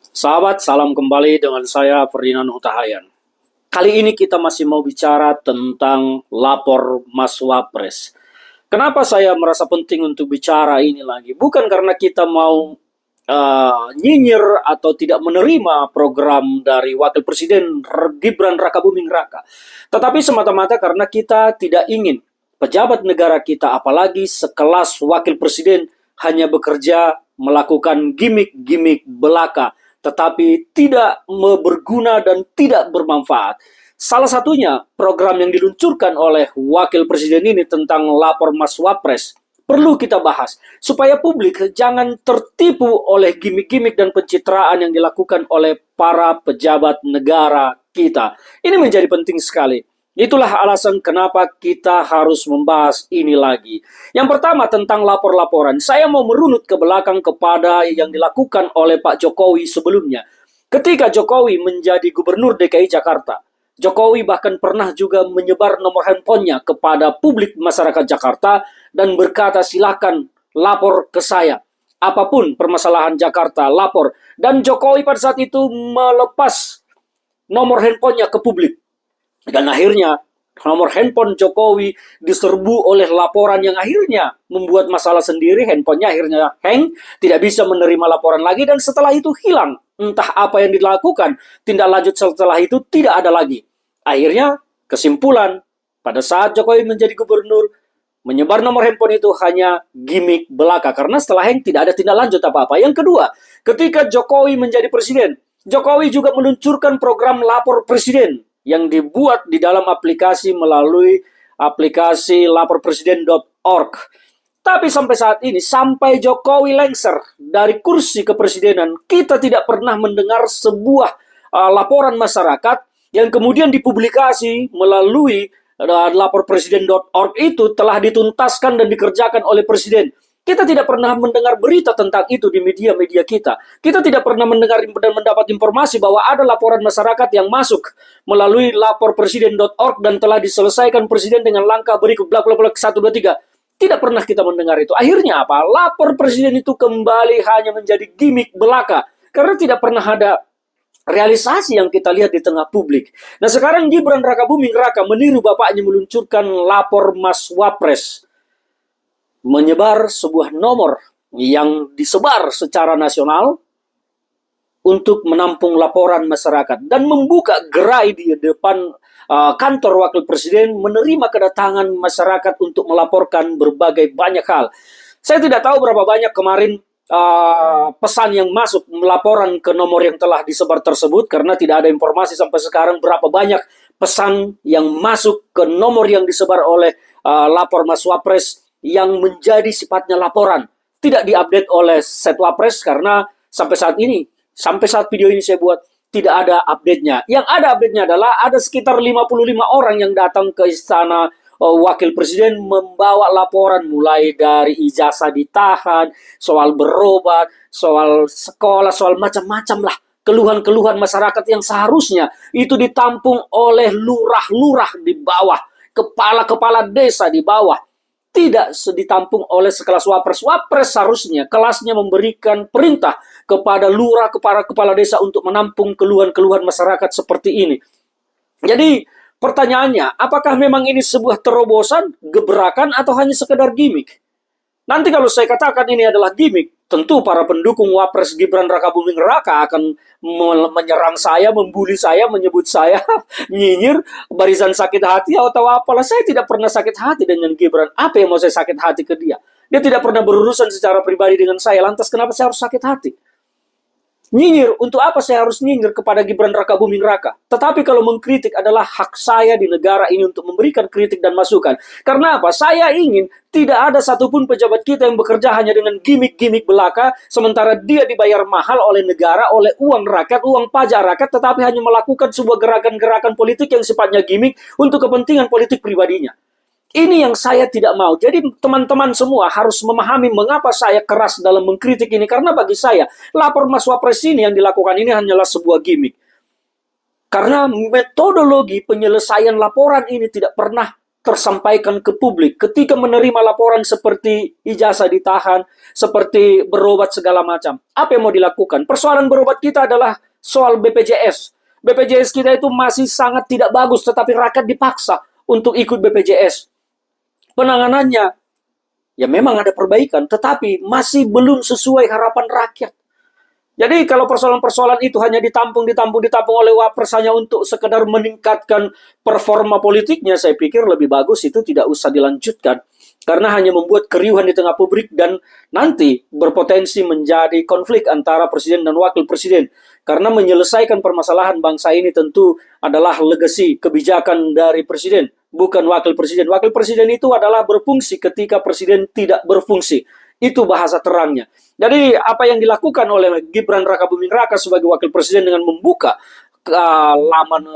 Sahabat, salam kembali dengan saya Ferdinand Hutahayan. Kali ini kita masih mau bicara tentang lapor Mas Wapres. Kenapa saya merasa penting untuk bicara ini lagi? Bukan karena kita mau nyinyir atau tidak menerima program dari Wakil Presiden Gibran Rakabuming Raka. Tetapi semata-mata karena kita tidak ingin pejabat negara kita, apalagi sekelas Wakil Presiden, hanya bekerja melakukan gimmick-gimmick belaka tetapi tidak berguna dan tidak bermanfaat. Salah satunya program yang diluncurkan oleh Wakil Presiden ini tentang lapor Mas Wapres perlu kita bahas supaya publik jangan tertipu oleh gimmick-gimmick dan pencitraan yang dilakukan oleh para pejabat negara kita. Ini menjadi penting sekali. Itulah alasan kenapa kita harus membahas ini lagi. Yang pertama tentang lapor-laporan. Saya mau merunut ke belakang kepada yang dilakukan oleh Pak Jokowi sebelumnya. Ketika Jokowi menjadi gubernur DKI Jakarta, Jokowi bahkan pernah juga menyebar nomor handphonenya kepada publik masyarakat Jakarta dan berkata silakan lapor ke saya. Apapun permasalahan Jakarta, lapor. Dan Jokowi pada saat itu melepas nomor handphonenya ke publik. Dan akhirnya nomor handphone Jokowi diserbu oleh laporan yang akhirnya membuat masalah sendiri. Handphonenya akhirnya hang, tidak bisa menerima laporan lagi dan setelah itu hilang. Entah apa yang dilakukan, tindak lanjut setelah itu tidak ada lagi. Akhirnya kesimpulan, pada saat Jokowi menjadi gubernur, menyebar nomor handphone itu hanya gimmick belaka karena setelah hang tidak ada tindak lanjut apa-apa. Yang kedua, ketika Jokowi menjadi presiden, Jokowi juga meluncurkan program lapor presiden yang dibuat di dalam aplikasi melalui aplikasi laporpresiden.org. Tapi sampai saat ini, sampai Jokowi lengser dari kursi kepresidenan, kita tidak pernah mendengar sebuah laporan masyarakat yang kemudian dipublikasi melalui laporpresiden.org itu telah dituntaskan dan dikerjakan oleh presiden. Kita tidak pernah mendengar berita tentang itu di media-media kita. Kita tidak pernah mendengar dan mendapat informasi bahwa ada laporan masyarakat yang masuk melalui laporpresiden.org dan telah diselesaikan presiden dengan langkah berikut blak blak blak 1 2 3. Tidak pernah kita mendengar itu. Akhirnya apa? Lapor presiden itu kembali hanya menjadi gimmick belaka karena tidak pernah ada realisasi yang kita lihat di tengah publik. Nah, sekarang Gibran Rakabuming Raka meniru bapaknya meluncurkan lapor Mas Wapres, menyebar sebuah nomor yang disebar secara nasional untuk menampung laporan masyarakat dan membuka gerai di depan kantor wakil presiden menerima kedatangan masyarakat untuk melaporkan berbagai banyak hal. Saya tidak tahu berapa banyak kemarin pesan yang masuk laporan ke nomor yang telah disebar tersebut karena tidak ada informasi sampai sekarang berapa banyak pesan yang masuk ke nomor yang disebar oleh lapor Mas Wapres yang menjadi sifatnya laporan. Tidak diupdate oleh Setwapres karena sampai saat ini, sampai saat video ini saya buat, tidak ada update-nya. Yang ada update-nya adalah ada sekitar 55 orang yang datang ke istana wakil presiden membawa laporan mulai dari ijazah ditahan, soal berobat, soal sekolah, soal macam-macam lah. Keluhan-keluhan masyarakat yang seharusnya itu ditampung oleh lurah-lurah di bawah, kepala-kepala desa di bawah, tidak ditampung oleh sekelas wapres. Wapres seharusnya kelasnya memberikan perintah kepada lurah, kepada kepala desa untuk menampung keluhan-keluhan masyarakat seperti ini. Jadi pertanyaannya, apakah memang ini sebuah terobosan, gebrakan, atau hanya sekedar gimmick? Nanti kalau saya katakan ini adalah gimmick, tentu para pendukung Wapres Gibran Rakabuming Raka akan menyerang saya, membuli saya, menyebut saya nyinyir, barisan sakit hati atau apalah. Saya tidak pernah sakit hati dengan Gibran. Apa yang mau saya sakit hati ke dia? Dia tidak pernah berurusan secara pribadi dengan saya. Lantas kenapa saya harus sakit hati? Nyinyir, untuk apa saya harus nyinyir kepada Gibran Rakabuming Raka? Tetapi kalau mengkritik adalah hak saya di negara ini untuk memberikan kritik dan masukan. Karena apa? Saya ingin tidak ada satupun pejabat kita yang bekerja hanya dengan gimmick-gimmick belaka, sementara dia dibayar mahal oleh negara, oleh uang rakyat, uang pajak rakyat, tetapi hanya melakukan sebuah gerakan-gerakan politik yang sifatnya gimmick untuk kepentingan politik pribadinya. Ini yang saya tidak mau. Jadi teman-teman semua harus memahami mengapa saya keras dalam mengkritik ini. Karena bagi saya, lapor Mas Wapres ini yang dilakukan ini hanyalah sebuah gimmick. Karena metodologi penyelesaian laporan ini tidak pernah tersampaikan ke publik ketika menerima laporan seperti ijazah ditahan, seperti berobat segala macam. Apa yang mau dilakukan? Persoalan berobat kita adalah soal BPJS. BPJS kita itu masih sangat tidak bagus, tetapi rakyat dipaksa untuk ikut BPJS. Penanganannya, ya memang ada perbaikan, tetapi masih belum sesuai harapan rakyat. Jadi kalau persoalan-persoalan itu hanya ditampung oleh Wapres hanya untuk sekedar meningkatkan performa politiknya, saya pikir lebih bagus itu tidak usah dilanjutkan. Karena hanya membuat keriuhan di tengah publik dan nanti berpotensi menjadi konflik antara presiden dan wakil presiden. Karena menyelesaikan permasalahan bangsa ini tentu adalah legasi kebijakan dari presiden, bukan wakil presiden. Wakil presiden itu adalah berfungsi ketika presiden tidak berfungsi. Itu bahasa terangnya. Jadi apa yang dilakukan oleh Gibran Rakabuming Raka sebagai wakil presiden dengan membuka laman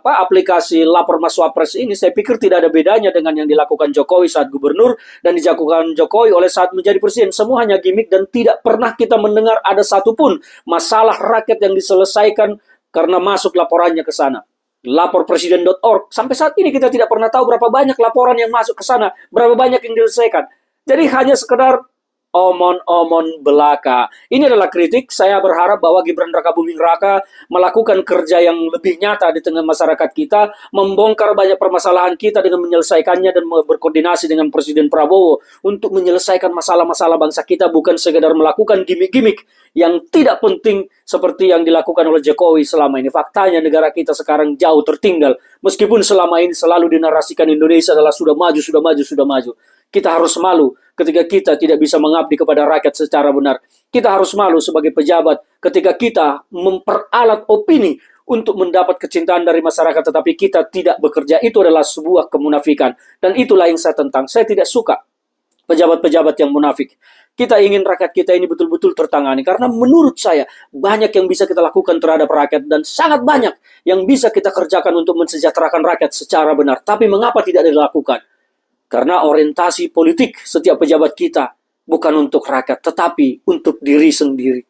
aplikasi lapor Mas Wapres ini, saya pikir tidak ada bedanya dengan yang dilakukan Jokowi saat gubernur dan dilakukan Jokowi oleh saat menjadi presiden. Semua hanya gimmick dan tidak pernah kita mendengar ada satupun masalah rakyat yang diselesaikan karena masuk laporannya ke sana. Laporpresiden.org, sampai saat ini kita tidak pernah tahu berapa banyak laporan yang masuk ke sana, berapa banyak yang diselesaikan. Jadi hanya sekedar omon-omon belaka. Ini adalah kritik. Saya berharap bahwa Gibran Rakabuming Raka melakukan kerja yang lebih nyata di tengah masyarakat kita, membongkar banyak permasalahan kita dengan menyelesaikannya dan berkoordinasi dengan Presiden Prabowo untuk menyelesaikan masalah-masalah bangsa kita, bukan sekedar melakukan gimmick-gimmick yang tidak penting seperti yang dilakukan oleh Jokowi selama ini. Faktanya negara kita sekarang jauh tertinggal. Meskipun selama ini selalu dinarasikan Indonesia adalah sudah maju, sudah maju, sudah maju. Kita harus malu ketika kita tidak bisa mengabdi kepada rakyat secara benar. Kita harus malu sebagai pejabat ketika kita memperalat opini untuk mendapat kecintaan dari masyarakat, tetapi kita tidak bekerja. Itu adalah sebuah kemunafikan. Dan itulah yang saya tentang. Saya tidak suka pejabat-pejabat yang munafik. Kita ingin rakyat kita ini betul-betul tertangani. Karena menurut saya, banyak yang bisa kita lakukan terhadap rakyat. Dan sangat banyak yang bisa kita kerjakan untuk mensejahterakan rakyat secara benar. Tapi mengapa tidak dilakukan? Karena orientasi politik setiap pejabat kita bukan untuk rakyat, tetapi untuk diri sendiri.